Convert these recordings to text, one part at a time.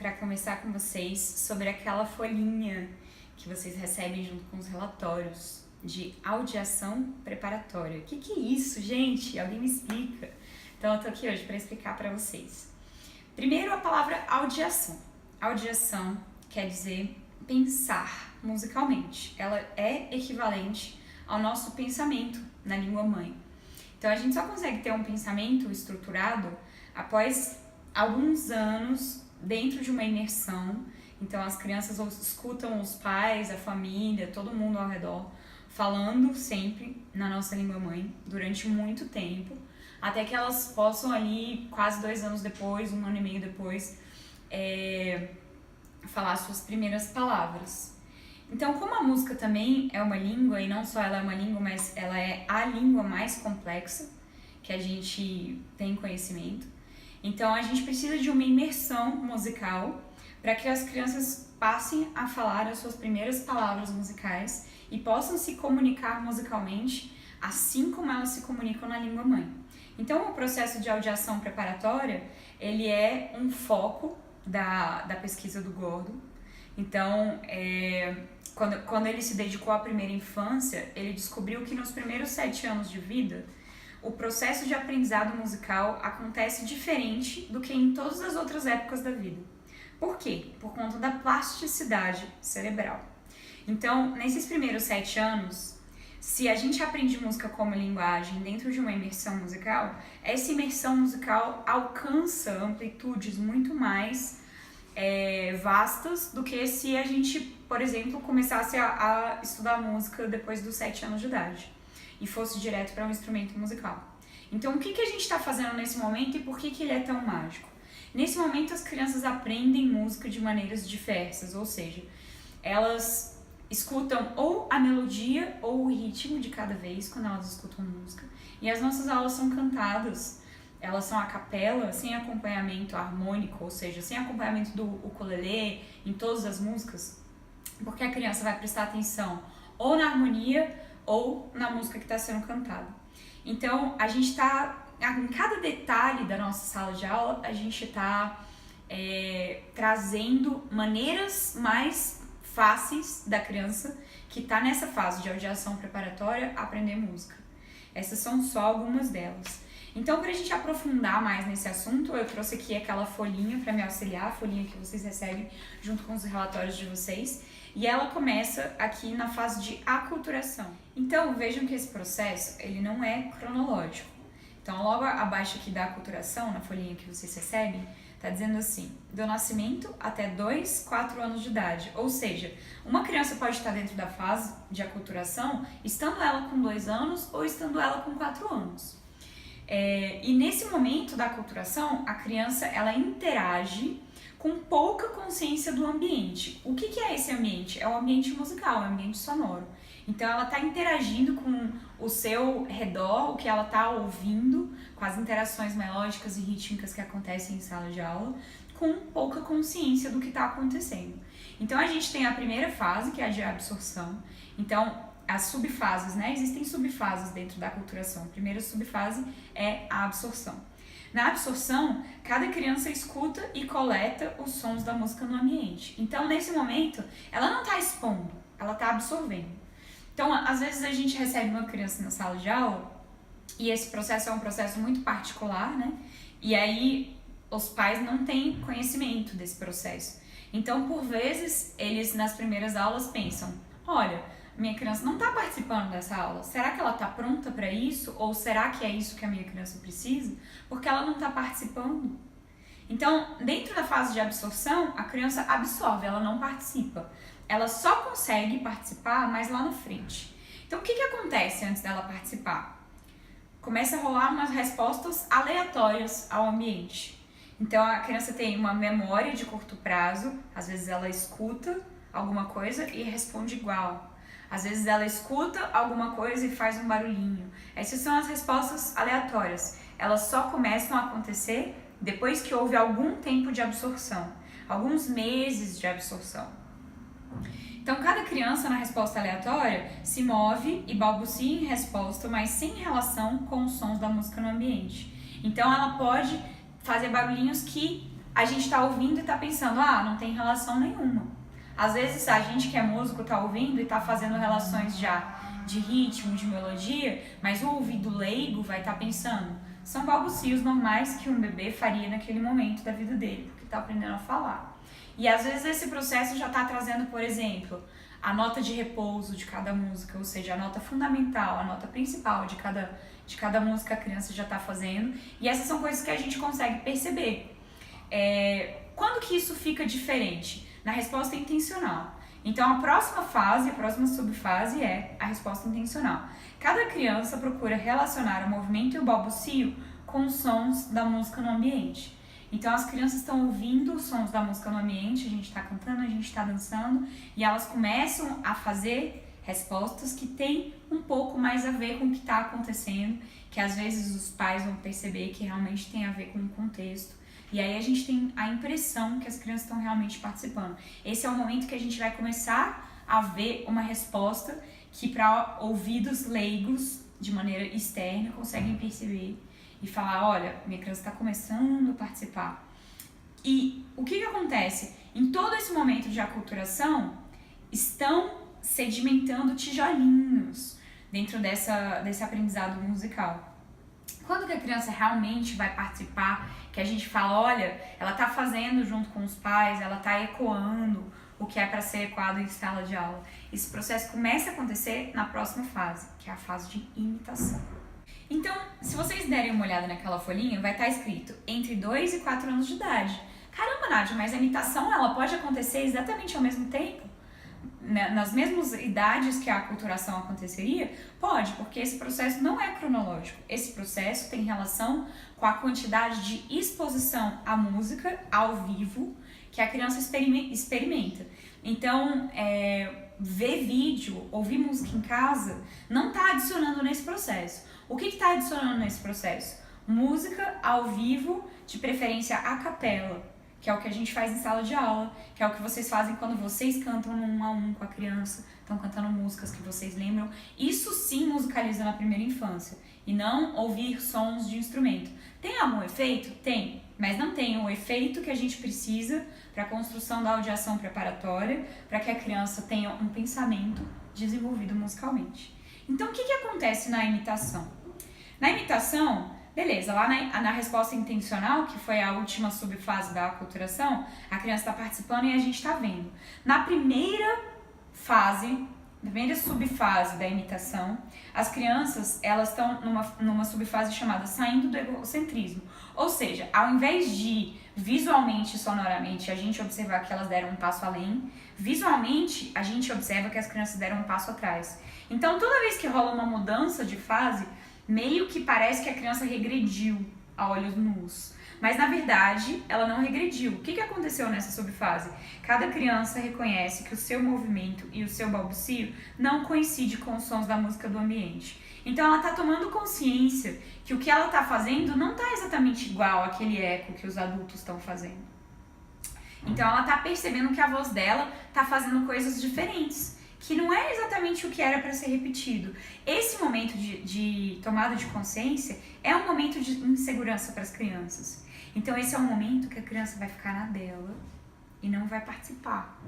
para conversar com vocês sobre aquela folhinha que vocês recebem junto com os relatórios de audiação preparatória. O que é isso, gente? Alguém me explica. Então eu tô aqui hoje para explicar para vocês. Primeiro, a palavra audiação. Audiação quer dizer pensar musicalmente. Ela é equivalente ao nosso pensamento na língua mãe. Então a gente só consegue ter um pensamento estruturado após alguns anos dentro de uma imersão. Então as crianças escutam os pais, a família, todo mundo ao redor falando sempre na nossa língua mãe durante muito tempo, até que elas possam ali, quase 2 anos depois, 1 ano e meio depois, falar suas primeiras palavras. Então, como a música também é uma língua, e não só ela é uma língua, mas ela é a língua mais complexa que a gente tem conhecimento, então a gente precisa de uma imersão musical para que as crianças passem a falar as suas primeiras palavras musicais e possam se comunicar musicalmente assim como elas se comunicam na língua mãe. Então, o processo de audiação preparatória, ele é um foco da pesquisa do Gordon. Então, quando ele se dedicou à primeira infância, ele descobriu que nos primeiros 7 anos de vida, o processo de aprendizado musical acontece diferente do que em todas as outras épocas da vida. Por quê? Por conta da plasticidade cerebral. Então, nesses primeiros 7 anos, se a gente aprende música como linguagem dentro de uma imersão musical, essa imersão musical alcança amplitudes muito mais vastas do que se a gente, por exemplo, começasse a estudar música depois dos 7 anos de idade e fosse direto para um instrumento musical. Então, o que a gente está fazendo nesse momento e por que ele é tão mágico? Nesse momento, as crianças aprendem música de maneiras diversas, ou seja, elas escutam ou a melodia ou o ritmo de cada vez quando elas escutam música. E as nossas aulas são cantadas, elas são a capela, sem acompanhamento harmônico, ou seja, sem acompanhamento do ukulele em todas as músicas, porque a criança vai prestar atenção ou na harmonia ou na música que está sendo cantada. Então, a gente está, em cada detalhe da nossa sala de aula, a gente está trazendo maneiras mais fáceis da criança que está nessa fase de audiação preparatória aprender música. Essas são só algumas delas. Então, para a gente aprofundar mais nesse assunto, eu trouxe aqui aquela folhinha para me auxiliar, a folhinha que vocês recebem junto com os relatórios de vocês, e ela começa aqui na fase de aculturação. Então, vejam que esse processo, ele não é cronológico. Então, logo abaixo aqui da aculturação, na folhinha que vocês recebem, está dizendo assim, do nascimento até 2, 4 anos de idade. Ou seja, uma criança pode estar dentro da fase de aculturação, estando ela com 2 anos ou estando ela com 4 anos. E nesse momento da aculturação, a criança ela interage com pouca consciência do ambiente. O que é esse ambiente? É o ambiente musical, é o ambiente sonoro. Então ela está interagindo com o seu redor, o que ela está ouvindo, com as interações melódicas e rítmicas que acontecem em sala de aula, com pouca consciência do que está acontecendo. Então a gente tem a primeira fase, que é a de absorção. Então as subfases, né? Existem subfases dentro da aculturação. A primeira subfase é a absorção. Na absorção, cada criança escuta e coleta os sons da música no ambiente. Então, nesse momento, ela não está expondo, ela está absorvendo. Então, às vezes a gente recebe uma criança na sala de aula e esse processo é um processo muito particular, né? E aí, os pais não têm conhecimento desse processo. Então, por vezes, eles nas primeiras aulas pensam, olha, minha criança não está participando dessa aula, será que ela está pronta para isso? Ou será que é isso que a minha criança precisa? Porque ela não está participando. Então, dentro da fase de absorção, a criança absorve, ela não participa. Ela só consegue participar mais lá na frente. Então, o que acontece antes dela participar? Começa a rolar umas respostas aleatórias ao ambiente. Então, a criança tem uma memória de curto prazo, às vezes ela escuta alguma coisa e responde igual. Às vezes ela escuta alguma coisa e faz um barulhinho. Essas são as respostas aleatórias. Elas só começam a acontecer depois que houve algum tempo de absorção, alguns meses de absorção. Então, cada criança na resposta aleatória se move e balbucia em resposta, mas sem relação com os sons da música no ambiente. Então, ela pode fazer barulhinhos que a gente tá ouvindo e tá pensando, não tem relação nenhuma. Às vezes a gente que é músico tá ouvindo e tá fazendo relações já de ritmo, de melodia, mas o ouvido leigo vai estar pensando, são balbucios normais que um bebê faria naquele momento da vida dele, porque tá aprendendo a falar. E às vezes esse processo já tá trazendo, por exemplo, a nota de repouso de cada música, ou seja, a nota fundamental, a nota principal de cada música a criança já tá fazendo, e essas são coisas que a gente consegue perceber. Quando que isso fica diferente? Na resposta intencional. Então a próxima fase, a próxima subfase é a resposta intencional. Cada criança procura relacionar o movimento e o balbucio com os sons da música no ambiente. Então as crianças estão ouvindo os sons da música no ambiente, a gente está cantando, a gente está dançando, e elas começam a fazer respostas que têm um pouco mais a ver com o que está acontecendo, que às vezes os pais vão perceber que realmente tem a ver com o contexto. E aí a gente tem a impressão que as crianças estão realmente participando. Esse é o momento que a gente vai começar a ver uma resposta que para ouvidos leigos, de maneira externa, conseguem perceber e falar, olha, minha criança está começando a participar. E o que acontece? Em todo esse momento de aculturação, estão sedimentando tijolinhos dentro desse aprendizado musical. Quando que a criança realmente vai participar, que a gente fala, olha, ela tá fazendo junto com os pais, ela tá ecoando o que é para ser ecoado em sala de aula. Esse processo começa a acontecer na próxima fase, que é a fase de imitação. Então, se vocês derem uma olhada naquela folhinha, vai estar escrito entre 2 e 4 anos de idade. Caramba, Nádia, mas a imitação ela pode acontecer exatamente ao mesmo tempo? Nas mesmas idades que a aculturação aconteceria? Pode, porque esse processo não é cronológico. Esse processo tem relação com a quantidade de exposição à música ao vivo que a criança experimenta. Então, ver vídeo, ouvir música em casa, não está adicionando nesse processo. O que está adicionando nesse processo? Música ao vivo, de preferência a capela, que é o que a gente faz em sala de aula, que é o que vocês fazem quando vocês cantam no 1 a 1 com a criança, estão cantando músicas que vocês lembram. Isso sim musicaliza na primeira infância, e não ouvir sons de instrumento. Tem algum efeito? Tem, mas não tem o efeito que a gente precisa para a construção da audiação preparatória, para que a criança tenha um pensamento desenvolvido musicalmente. Então, o que acontece na imitação? Na imitação, beleza, lá na resposta intencional, que foi a última subfase da aculturação, a criança está participando e a gente está vendo. Na primeira fase, na primeira subfase da imitação, as crianças elas estão numa subfase chamada saindo do egocentrismo. Ou seja, ao invés de visualmente e sonoramente a gente observar que elas deram um passo além, visualmente a gente observa que as crianças deram um passo atrás. Então, toda vez que rola uma mudança de fase, meio que parece que a criança regrediu a olhos nus. Mas, na verdade, ela não regrediu. O que aconteceu nessa subfase? Cada criança reconhece que o seu movimento e o seu balbucio não coincide com os sons da música do ambiente. Então, ela está tomando consciência que o que ela está fazendo não está exatamente igual àquele eco que os adultos estão fazendo. Então, ela está percebendo que a voz dela está fazendo coisas diferentes, que não é exatamente o que era para ser repetido. Esse momento de tomada de consciência é um momento de insegurança para as crianças. Então esse é um momento que a criança vai ficar na dela e não vai participar.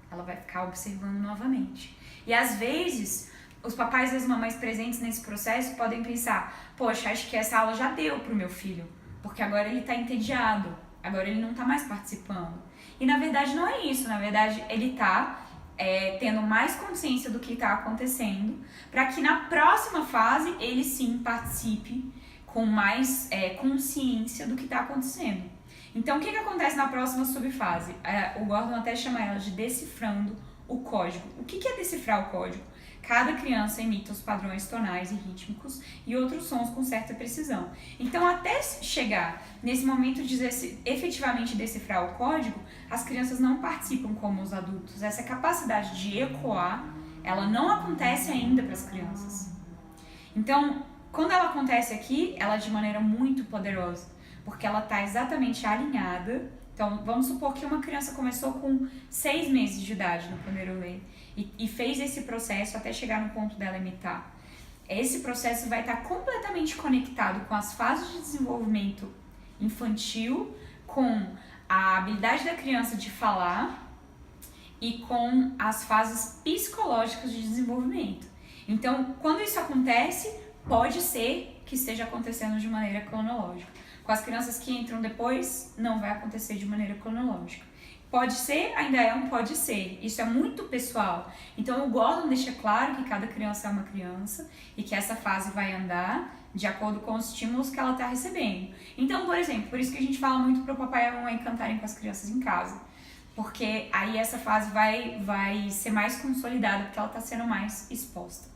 Ela vai ficar observando novamente. E às vezes, os papais e as mamães presentes nesse processo podem pensar, poxa, acho que essa aula já deu pro meu filho, porque agora ele está entediado, agora ele não está mais participando. E na verdade não é isso, na verdade ele está tendo mais consciência do que está acontecendo, para que na próxima fase ele sim participe com mais consciência do que está acontecendo. Então, o que acontece na próxima subfase? O Gordon até chama ela de decifrando o código. O que é decifrar o código? Cada criança imita os padrões tonais e rítmicos e outros sons com certa precisão. Então, até chegar nesse momento de efetivamente decifrar o código, as crianças não participam como os adultos. Essa capacidade de ecoar, ela não acontece ainda para as crianças. Então, quando ela acontece aqui, ela é de maneira muito poderosa, porque ela está exatamente alinhada. Então, vamos supor que uma criança começou com 6 meses de idade no primeiro lei e fez esse processo até chegar no ponto dela imitar. Esse processo vai estar completamente conectado com as fases de desenvolvimento infantil, com a habilidade da criança de falar e com as fases psicológicas de desenvolvimento. Então, quando isso acontece, pode ser que esteja acontecendo de maneira cronológica. Com as crianças que entram depois, não vai acontecer de maneira cronológica. Pode ser, ainda é um pode ser. Isso é muito pessoal. Então, o Gordon deixa claro que cada criança é uma criança e que essa fase vai andar de acordo com os estímulos que ela está recebendo. Então, por exemplo, por isso que a gente fala muito para o papai e a mamãe cantarem com as crianças em casa. Porque aí essa fase vai ser mais consolidada, porque ela está sendo mais exposta.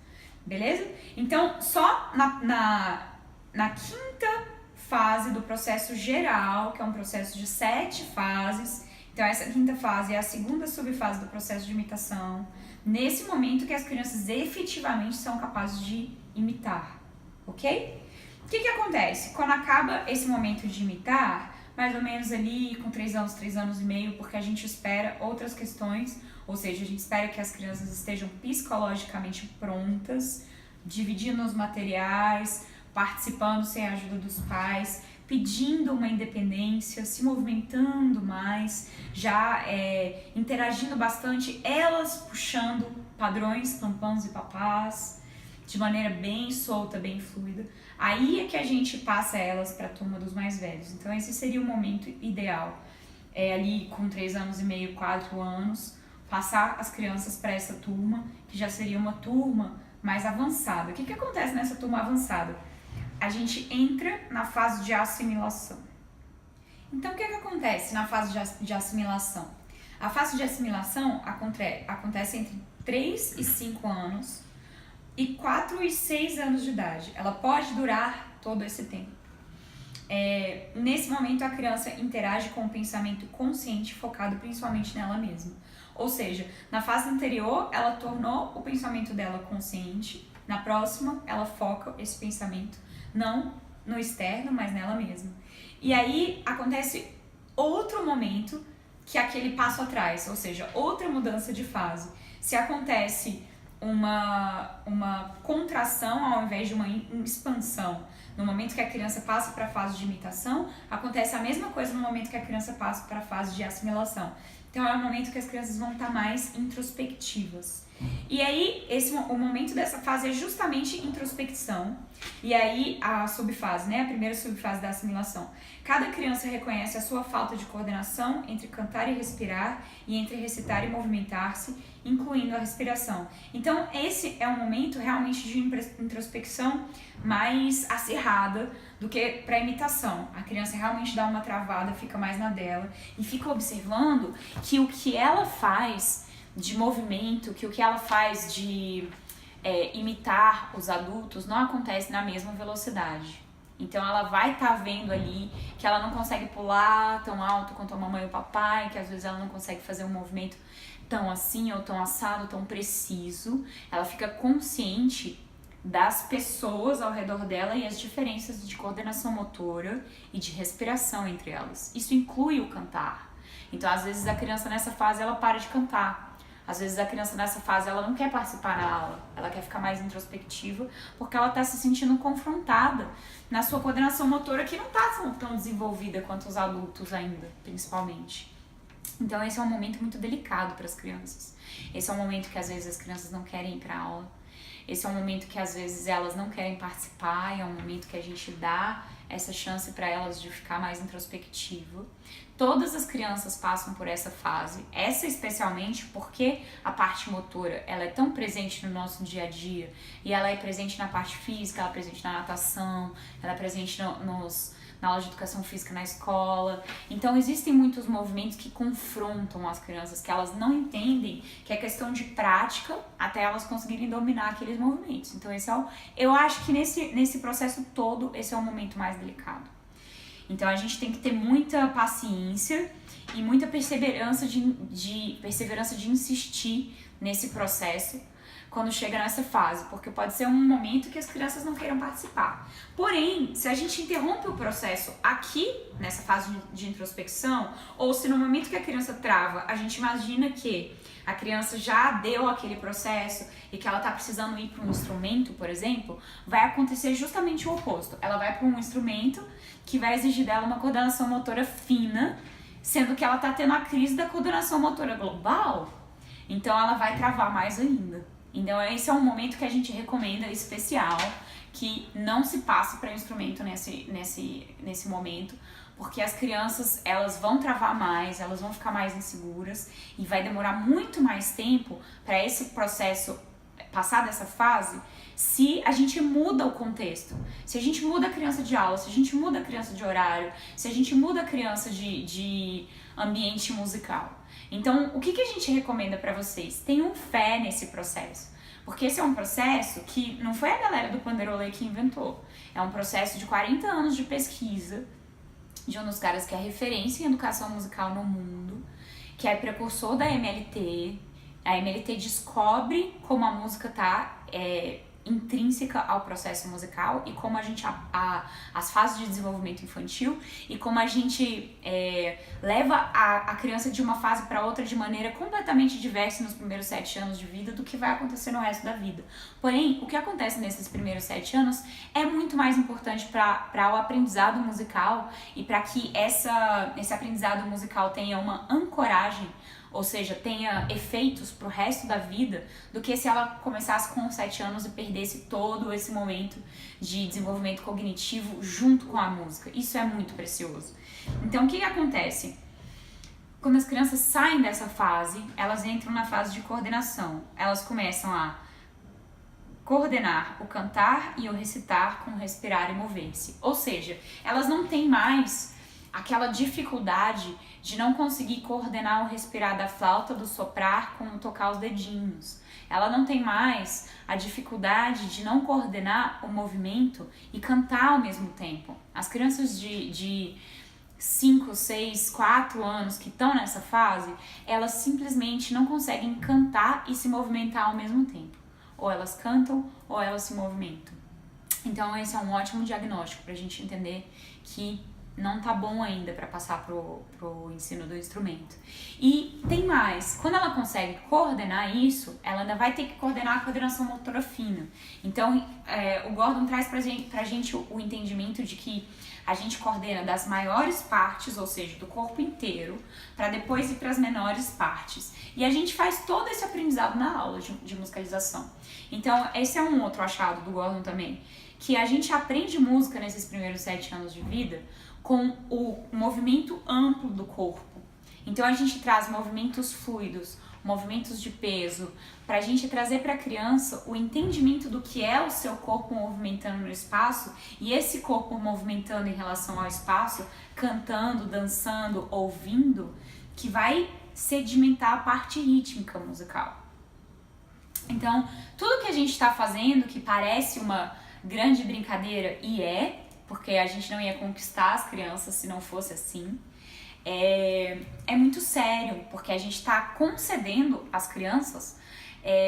Beleza? Então, só na quinta fase do processo geral, que é um processo de 7 fases. Então, essa quinta fase é a segunda subfase do processo de imitação. Nesse momento que as crianças efetivamente são capazes de imitar, ok? O que acontece? Quando acaba esse momento de imitar, mais ou menos ali com 3 anos e meio, porque a gente espera outras questões, ou seja, a gente espera que as crianças estejam psicologicamente prontas, dividindo os materiais, participando sem a ajuda dos pais, pedindo uma independência, se movimentando mais, já interagindo bastante, elas puxando padrões, pampãs e papás, de maneira bem solta, bem fluida. Aí é que a gente passa elas para a turma dos mais velhos. Então esse seria o momento ideal. Ali com 3 anos e meio, 4 anos, passar as crianças para essa turma, que já seria uma turma mais avançada. O que acontece nessa turma avançada? A gente entra na fase de assimilação. Então, o que acontece na fase de assimilação? A fase de assimilação acontece entre 3 e 5 anos e 4 e 6 anos de idade. Ela pode durar todo esse tempo. Nesse momento, a criança interage com o pensamento consciente focado principalmente nela mesma. Ou seja, na fase anterior, ela tornou o pensamento dela consciente. Na próxima, ela foca esse pensamento não no externo, mas nela mesma. E aí acontece outro momento que é aquele passo atrás, ou seja, outra mudança de fase. Se acontece uma contração ao invés de uma expansão, no momento que a criança passa para a fase de imitação, acontece a mesma coisa no momento que a criança passa para a fase de assimilação. Então é um momento que as crianças vão estar mais introspectivas. E aí, o momento dessa fase é justamente introspecção. E aí, a subfase, né? A primeira subfase da assimilação. Cada criança reconhece a sua falta de coordenação entre cantar e respirar, e entre recitar e movimentar-se, incluindo a respiração. Então, esse é um momento realmente de introspecção mais acirrada do que para imitação. A criança realmente dá uma travada, fica mais na dela, e fica observando que o que ela faz de movimento, que o que ela faz de imitar os adultos não acontece na mesma velocidade. Então ela vai estar vendo ali que ela não consegue pular tão alto quanto a mamãe e o papai, que às vezes ela não consegue fazer um movimento tão assim, ou tão assado, tão preciso. Ela fica consciente das pessoas ao redor dela e as diferenças de coordenação motora e de respiração entre elas. Isso inclui o cantar. Então às vezes a criança nessa fase ela para de cantar. Às vezes a criança nessa fase ela não quer participar na aula, ela quer ficar mais introspectiva porque ela está se sentindo confrontada na sua coordenação motora que não está tão desenvolvida quanto os adultos ainda, principalmente. Então esse é um momento muito delicado para as crianças. Esse é um momento que às vezes as crianças não querem ir para a aula. Esse é um momento que às vezes elas não querem participar, é um momento que a gente dá essa chance para elas de ficar mais introspectiva. Todas as crianças passam por essa fase, essa especialmente porque a parte motora ela é tão presente no nosso dia a dia e ela é presente na parte física, ela é presente na natação, ela é presente na aula de educação física na escola. Então existem muitos movimentos que confrontam as crianças, que elas não entendem, que é questão de prática até elas conseguirem dominar aqueles movimentos. Então eu acho que nesse processo todo, esse é o momento mais delicado. Então a gente tem que ter muita paciência e muita perseverança de insistir nesse processo quando chega nessa fase, porque pode ser um momento que as crianças não queiram participar. Porém, se a gente interrompe o processo aqui, nessa fase de introspecção, ou se no momento que a criança trava, a gente imagina que a criança já deu aquele processo e que ela está precisando ir para um instrumento, por exemplo, vai acontecer justamente o oposto. Ela vai para um instrumento que vai exigir dela uma coordenação motora fina, sendo que ela está tendo a crise da coordenação motora global, então ela vai travar mais ainda. Então esse é um momento que a gente recomenda especial, que não se passe para o instrumento nesse momento, porque as crianças, elas vão travar mais, elas vão ficar mais inseguras e vai demorar muito mais tempo para esse processo passar dessa fase, se a gente muda o contexto. Se a gente muda a criança de aula, se a gente muda a criança de horário, se a gente muda a criança de ambiente musical. Então, o que a gente recomenda para vocês? Tenham fé nesse processo. Porque esse é um processo que não foi a galera do Panderolê que inventou. É um processo de 40 anos de pesquisa, de um dos caras que é referência em educação musical no mundo, que é precursor da MLT. A MLT descobre como a música tá intrínseca ao processo musical e como a gente as fases de desenvolvimento infantil e como a gente leva a criança de uma fase para outra de maneira completamente diversa nos primeiros 7 anos de vida do que vai acontecer no resto da vida. Porém, o que acontece nesses primeiros 7 anos é muito mais importante para o aprendizado musical e para que esse aprendizado musical tenha uma ancoragem, ou seja, tenha efeitos pro resto da vida, do que se ela começasse com 7 anos e perdesse todo esse momento de desenvolvimento cognitivo junto com a música. Isso é muito precioso. Então, o que acontece? Quando as crianças saem dessa fase, elas entram na fase de coordenação. Elas começam a coordenar o cantar e o recitar com respirar e mover-se. Ou seja, elas não têm mais aquela dificuldade de não conseguir coordenar o respirar da flauta, do soprar com tocar os dedinhos. Ela não tem mais a dificuldade de não coordenar o movimento e cantar ao mesmo tempo. As crianças de 5, 6, 4 anos que estão nessa fase, elas simplesmente não conseguem cantar e se movimentar ao mesmo tempo. Ou elas cantam ou elas se movimentam. Então esse é um ótimo diagnóstico para a gente entender que não tá bom ainda para passar pro ensino do instrumento. E tem mais, quando ela consegue coordenar isso, ela ainda vai ter que coordenar a coordenação motora fina. Então, o Gordon traz pra gente o entendimento de que a gente coordena das maiores partes, ou seja, do corpo inteiro, para depois ir para as menores partes. E a gente faz todo esse aprendizado na aula de musicalização. Então, esse é um outro achado do Gordon também, que a gente aprende música nesses primeiros 7 anos de vida com o movimento amplo do corpo. Então a gente traz movimentos fluidos, movimentos de peso, para a gente trazer para a criança o entendimento do que é o seu corpo movimentando no espaço e esse corpo movimentando em relação ao espaço, cantando, dançando, ouvindo, que vai sedimentar a parte rítmica musical. Então, tudo que a gente está fazendo, que parece uma grande brincadeira, porque a gente não ia conquistar as crianças se não fosse assim, é muito sério, porque a gente está concedendo às crianças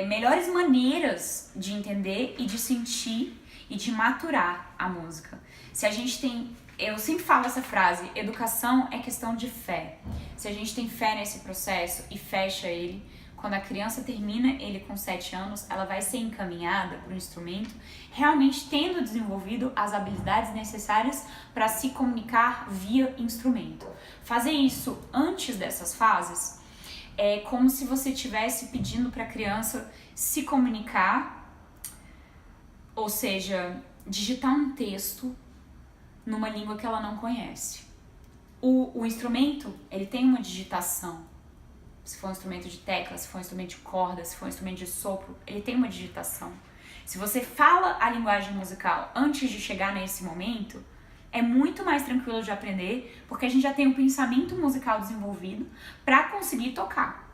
melhores maneiras de entender e de sentir e de maturar a música. Se a gente tem, eu sempre falo essa frase, educação é questão de fé. Se a gente tem fé nesse processo e fecha ele, quando a criança termina ele com 7 anos, ela vai ser encaminhada para o instrumento, realmente tendo desenvolvido as habilidades necessárias para se comunicar via instrumento. Fazer isso antes dessas fases é como se você estivesse pedindo para a criança se comunicar, ou seja, digitar um texto numa língua que ela não conhece. O instrumento, ele tem uma digitação. Se for um instrumento de tecla, se for um instrumento de corda, se for um instrumento de sopro, ele tem uma digitação. Se você fala a linguagem musical antes de chegar nesse momento, é muito mais tranquilo de aprender, porque a gente já tem um pensamento musical desenvolvido para conseguir tocar.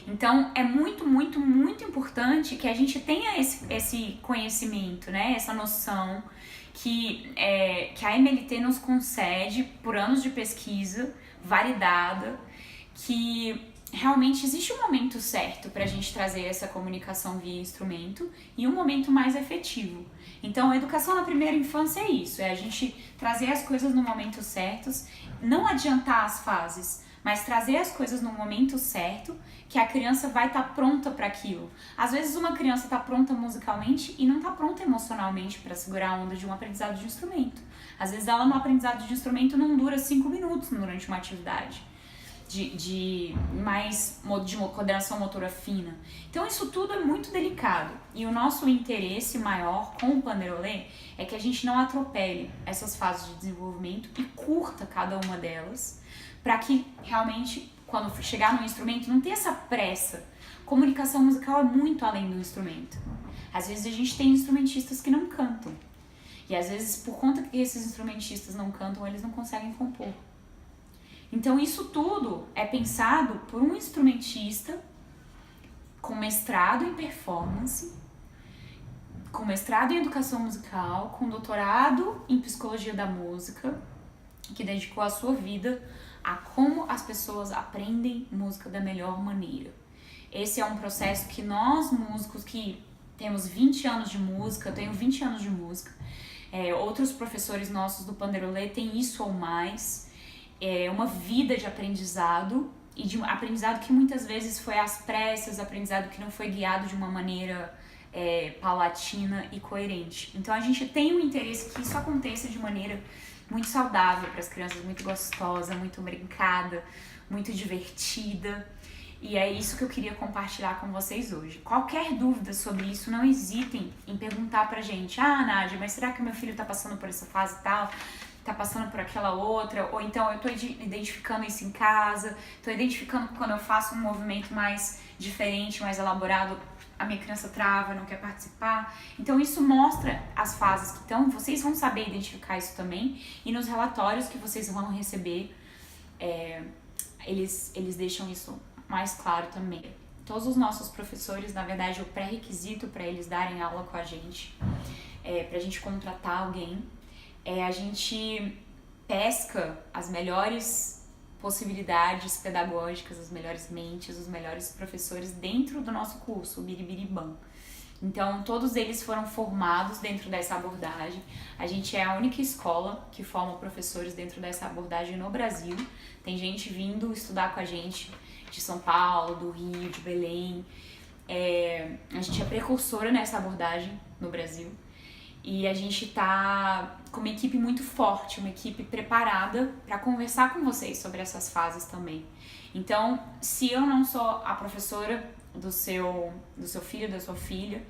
Então, é muito, muito, muito importante que a gente tenha esse conhecimento, né? Essa noção que a MLT nos concede por anos de pesquisa validada, que realmente existe um momento certo para a gente trazer essa comunicação via instrumento e um momento mais efetivo. Então, a educação na primeira infância é isso, é a gente trazer as coisas no momento certos, não adiantar as fases, mas trazer as coisas no momento certo, que a criança vai estar pronta para aquilo. Às vezes uma criança está pronta musicalmente e não está pronta emocionalmente para segurar a onda de um aprendizado de instrumento. Às vezes ela no aprendizado de instrumento não dura 5 minutos durante uma atividade de coordenação motora fina. Então isso tudo é muito delicado. E o nosso interesse maior com o Panderolê é que a gente não atropele essas fases de desenvolvimento e curta cada uma delas, para que realmente, quando chegar no instrumento, não tenha essa pressa. Comunicação musical é muito além do instrumento. Às vezes a gente tem instrumentistas que não cantam. E às vezes, por conta que esses instrumentistas não cantam, eles não conseguem compor. Então isso tudo é pensado por um instrumentista com mestrado em performance, com mestrado em educação musical, com doutorado em psicologia da música, que dedicou a sua vida a como as pessoas aprendem música da melhor maneira. Esse é um processo que nós músicos que temos 20 anos de música, eu tenho 20 anos de música, outros professores nossos do Panderolê têm isso ou mais, uma vida de aprendizado, e de um aprendizado que muitas vezes foi às pressas, aprendizado que não foi guiado de uma maneira paulatina e coerente. Então a gente tem um interesse que isso aconteça de maneira muito saudável para as crianças, muito gostosa, muito brincada, muito divertida. E é isso que eu queria compartilhar com vocês hoje. Qualquer dúvida sobre isso, não hesitem em perguntar pra gente. Ah, Nádia, mas será que o meu filho tá passando por essa fase e tal? Tá passando por aquela outra? Ou então eu tô identificando isso em casa, tô identificando que quando eu faço um movimento mais diferente, mais elaborado, a minha criança trava, não quer participar. Então isso mostra as fases que estão, vocês vão saber identificar isso também, e nos relatórios que vocês vão receber, eles deixam isso mais claro também. Todos os nossos professores, na verdade, o pré-requisito para eles darem aula com a gente, pra gente contratar alguém, a gente pesca as melhores possibilidades pedagógicas, as melhores mentes, os melhores professores dentro do nosso curso, o Biribiribam. Então, todos eles foram formados dentro dessa abordagem. A gente é a única escola que forma professores dentro dessa abordagem no Brasil. Tem gente vindo estudar com a gente de São Paulo, do Rio, de Belém. A gente é precursora nessa abordagem no Brasil. E a gente tá com uma equipe muito forte, uma equipe preparada para conversar com vocês sobre essas fases também. Então, se eu não sou a professora do seu filho, da sua filha,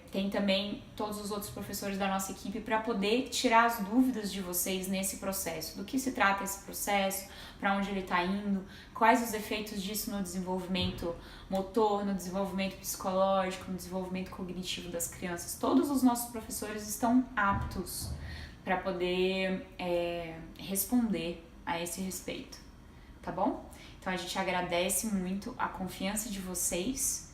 tem também todos os outros professores da nossa equipe para poder tirar as dúvidas de vocês nesse processo. Do que se trata esse processo, para onde ele está indo, quais os efeitos disso no desenvolvimento motor, no desenvolvimento psicológico, no desenvolvimento cognitivo das crianças. Todos os nossos professores estão aptos para poder responder a esse respeito, tá bom? Então a gente agradece muito a confiança de vocês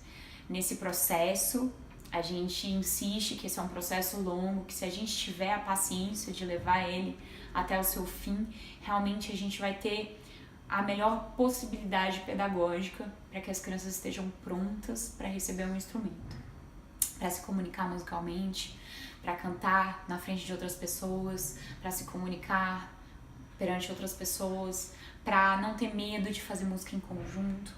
nesse processo. A gente insiste que esse é um processo longo, que se a gente tiver a paciência de levar ele até o seu fim, realmente a gente vai ter a melhor possibilidade pedagógica para que as crianças estejam prontas para receber um instrumento, para se comunicar musicalmente, para cantar na frente de outras pessoas, para se comunicar perante outras pessoas, para não ter medo de fazer música em conjunto.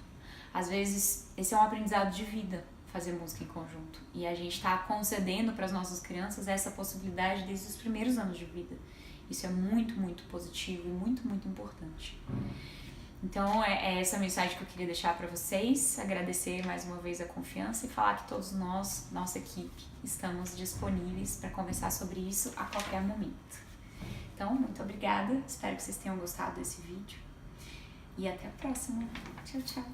Às vezes, esse é um aprendizado de vida, fazer música em conjunto. E a gente está concedendo para as nossas crianças essa possibilidade desde os primeiros anos de vida. Isso é muito, muito positivo e muito, muito importante. Então, é essa mensagem que eu queria deixar para vocês. Agradecer mais uma vez a confiança e falar que todos nós, nossa equipe, estamos disponíveis para conversar sobre isso a qualquer momento. Então, muito obrigada. Espero que vocês tenham gostado desse vídeo. E até a próxima. Tchau, tchau.